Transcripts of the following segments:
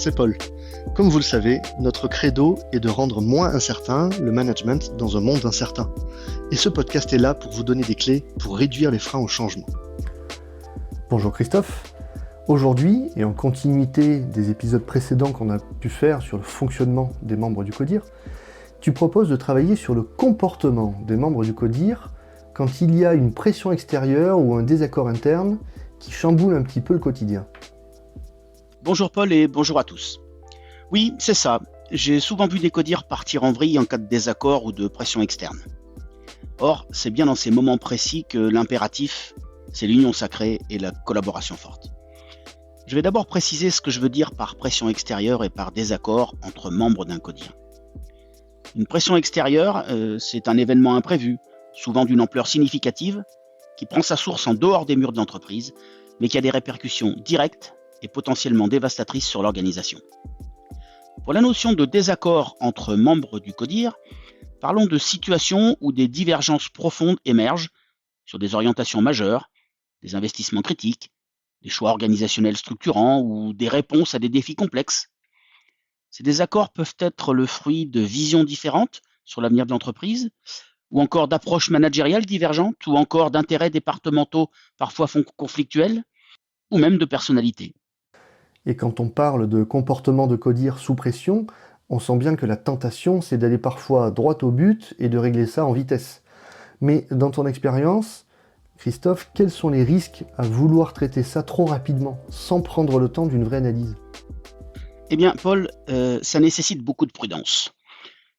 c'est Paul. Comme vous le savez, notre credo est de rendre moins incertain le management dans un monde incertain. Et ce podcast est là pour vous donner des clés pour réduire les freins au changement. Bonjour Christophe. Aujourd'hui, et en continuité des épisodes précédents qu'on a pu faire sur le fonctionnement des membres du CODIR, tu proposes de travailler sur le comportement des membres du CODIR quand il y a une pression extérieure ou un désaccord interne qui chamboule un petit peu le quotidien. Bonjour Paul et bonjour à tous. Oui, c'est ça. J'ai souvent vu des CODIR partir en vrille en cas de désaccord ou de pression externe. Or, c'est bien dans ces moments précis que l'impératif, c'est l'union sacrée et la collaboration forte. Je vais d'abord préciser ce que je veux dire par pression extérieure et par désaccord entre membres d'un CODIR. Une pression extérieure, c'est un événement imprévu, souvent d'une ampleur significative, qui prend sa source en dehors des murs de l'entreprise, mais qui a des répercussions directes et potentiellement dévastatrices sur l'organisation. Pour la notion de désaccord entre membres du CODIR, parlons de situations où des divergences profondes émergent sur des orientations majeures, des investissements critiques, des choix organisationnels structurants ou des réponses à des défis complexes. Ces désaccords peuvent être le fruit de visions différentes sur l'avenir de l'entreprise, ou encore d'approches managériales divergentes, ou encore d'intérêts départementaux parfois conflictuels, ou même de personnalités. Et quand on parle de comportement de CODIR sous pression, on sent bien que la tentation, c'est d'aller parfois droit au but et de régler ça en vitesse. Mais dans ton expérience, Christophe, quels sont les risques à vouloir traiter ça trop rapidement, sans prendre le temps d'une vraie analyse ? Eh bien, Paul, ça nécessite beaucoup de prudence.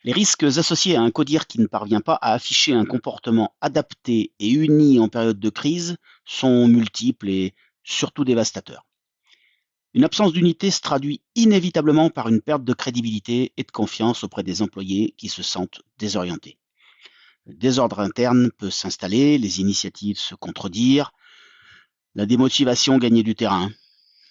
Les risques associés à un CODIR qui ne parvient pas à afficher un comportement adapté et uni en période de crise sont multiples et surtout dévastateurs. Une absence d'unité se traduit inévitablement par une perte de crédibilité et de confiance auprès des employés qui se sentent désorientés. Le désordre interne peut s'installer, les initiatives se contredire, la démotivation gagner du terrain.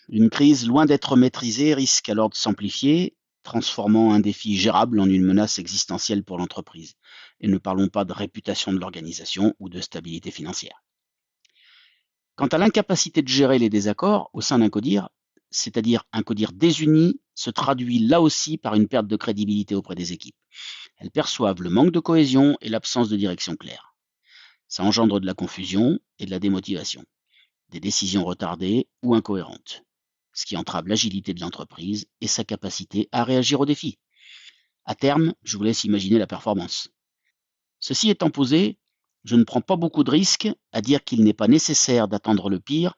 Une crise loin d'être maîtrisée risque alors de s'amplifier, transformant un défi gérable en une menace existentielle pour l'entreprise. Et ne parlons pas de réputation de l'organisation ou de stabilité financière. Quant à l'incapacité de gérer les désaccords au sein d'un CODIR, c'est-à-dire un CODIR désuni, se traduit là aussi par une perte de crédibilité auprès des équipes. Elles perçoivent le manque de cohésion et l'absence de direction claire. Ça engendre de la confusion et de la démotivation, des décisions retardées ou incohérentes, ce qui entrave l'agilité de l'entreprise et sa capacité à réagir aux défis. À terme, je vous laisse imaginer la performance. Ceci étant posé, je ne prends pas beaucoup de risques à dire qu'il n'est pas nécessaire d'attendre le pire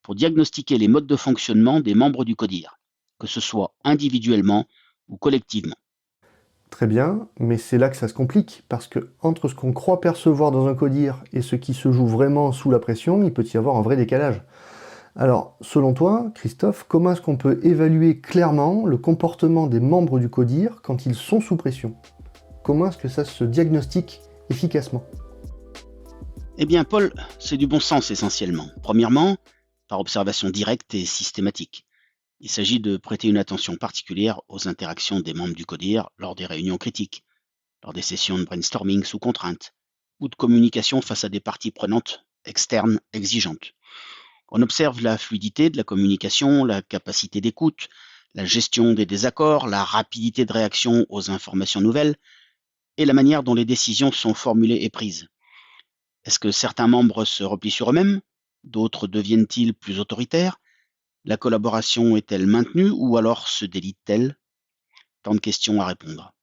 pour diagnostiquer les modes de fonctionnement des membres du CODIR, que ce soit individuellement ou collectivement. Très bien, mais c'est là que ça se complique, parce que entre ce qu'on croit percevoir dans un CODIR et ce qui se joue vraiment sous la pression, il peut y avoir un vrai décalage. Alors, selon toi, Christophe, comment est-ce qu'on peut évaluer clairement le comportement des membres du CODIR quand ils sont sous pression ? Comment est-ce que ça se diagnostique efficacement ? Eh bien, Paul, c'est du bon sens essentiellement. Premièrement, par observation directe et systématique. Il s'agit de prêter une attention particulière aux interactions des membres du CODIR lors des réunions critiques, lors des sessions de brainstorming sous contrainte, ou de communication face à des parties prenantes externes exigeantes. On observe la fluidité de la communication, la capacité d'écoute, la gestion des désaccords, la rapidité de réaction aux informations nouvelles et la manière dont les décisions sont formulées et prises. Est-ce que certains membres se replient sur eux-mêmes ? D'autres deviennent-ils plus autoritaires ? La collaboration est-elle maintenue ou alors se délite-t-elle ? Tant de questions à répondre.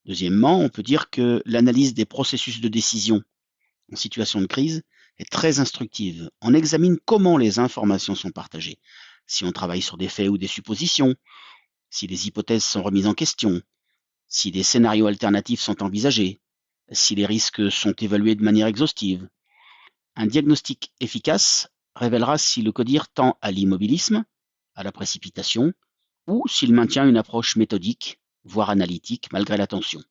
Deuxièmement, on peut dire que l'analyse des processus de décision en situation de crise est très instructive. On examine comment les informations sont partagées, si on travaille sur des faits ou des suppositions, si les hypothèses sont remises en question, si des scénarios alternatifs sont envisagés, si les risques sont évalués de manière exhaustive. Un diagnostic efficace révélera si le CODIR tend à l'immobilisme, à la précipitation, ou s'il maintient une approche méthodique, voire analytique, malgré la tension.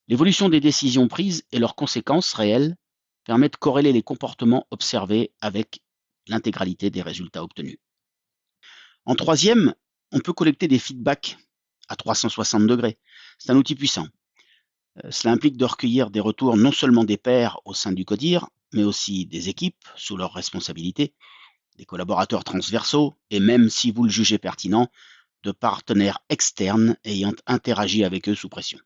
L'évolution des décisions prises et leurs conséquences réelles permettent de corréler les comportements observés avec l'intégralité des résultats obtenus. En troisième, on peut collecter des feedbacks à 360 degrés. C'est un outil puissant. Cela implique de recueillir des retours non seulement des pairs au sein du CODIR, mais aussi des équipes sous leur responsabilité, des collaborateurs transversaux et même, si vous le jugez pertinent, de partenaires externes ayant interagi avec eux sous pression.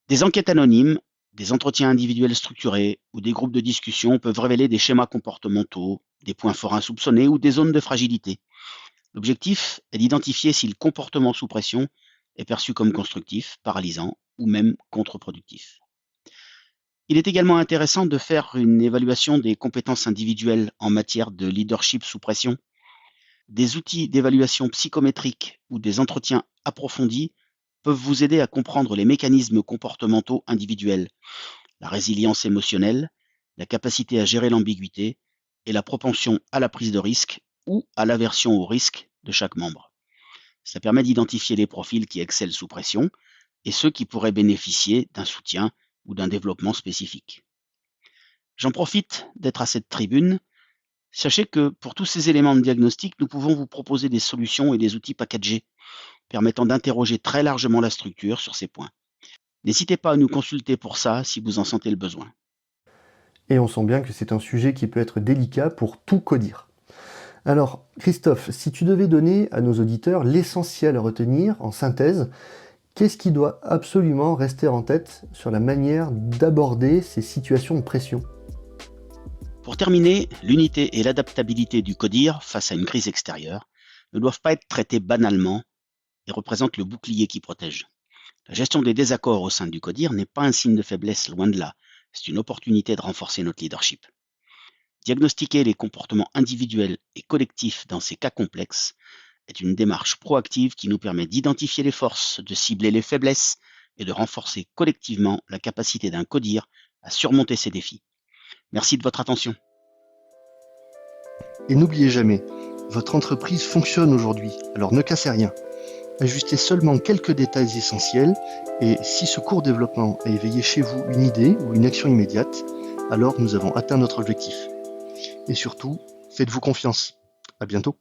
Des enquêtes anonymes, des entretiens individuels structurés ou des groupes de discussion peuvent révéler des schémas comportementaux, des points forts insoupçonnés ou des zones de fragilité. L'objectif est d'identifier si le comportement sous pression est perçu comme constructif, paralysant ou même contre-productif. Il est également intéressant de faire une évaluation des compétences individuelles en matière de leadership sous pression. Des outils d'évaluation psychométrique ou des entretiens approfondis peuvent vous aider à comprendre les mécanismes comportementaux individuels, la résilience émotionnelle, la capacité à gérer l'ambiguïté et la propension à la prise de risque ou à l'aversion au risque de chaque membre. Ça permet d'identifier les profils qui excellent sous pression et ceux qui pourraient bénéficier d'un soutien ou d'un développement spécifique. J'en profite d'être à cette tribune. Sachez que pour tous ces éléments de diagnostic, nous pouvons vous proposer des solutions et des outils packagés permettant d'interroger très largement la structure sur ces points. N'hésitez pas à nous consulter pour ça si vous en sentez le besoin. Et on sent bien que c'est un sujet qui peut être délicat pour tout codir. Alors, Christophe, si tu devais donner à nos auditeurs l'essentiel à retenir en synthèse, qu'est-ce qui doit absolument rester en tête sur la manière d'aborder ces situations de pression ? Pour terminer, l'unité et l'adaptabilité du CODIR face à une crise extérieure ne doivent pas être traitées banalement et représentent le bouclier qui protège. La gestion des désaccords au sein du CODIR n'est pas un signe de faiblesse, loin de là. C'est une opportunité de renforcer notre leadership. Diagnostiquer les comportements individuels et collectifs dans ces cas complexes est une démarche proactive qui nous permet d'identifier les forces, de cibler les faiblesses et de renforcer collectivement la capacité d'un CODIR à surmonter ces défis. Merci de votre attention. Et n'oubliez jamais, votre entreprise fonctionne aujourd'hui, alors ne cassez rien. Ajustez seulement quelques détails essentiels et si ce court développement a éveillé chez vous une idée ou une action immédiate, alors nous avons atteint notre objectif. Et surtout, faites-vous confiance. À bientôt.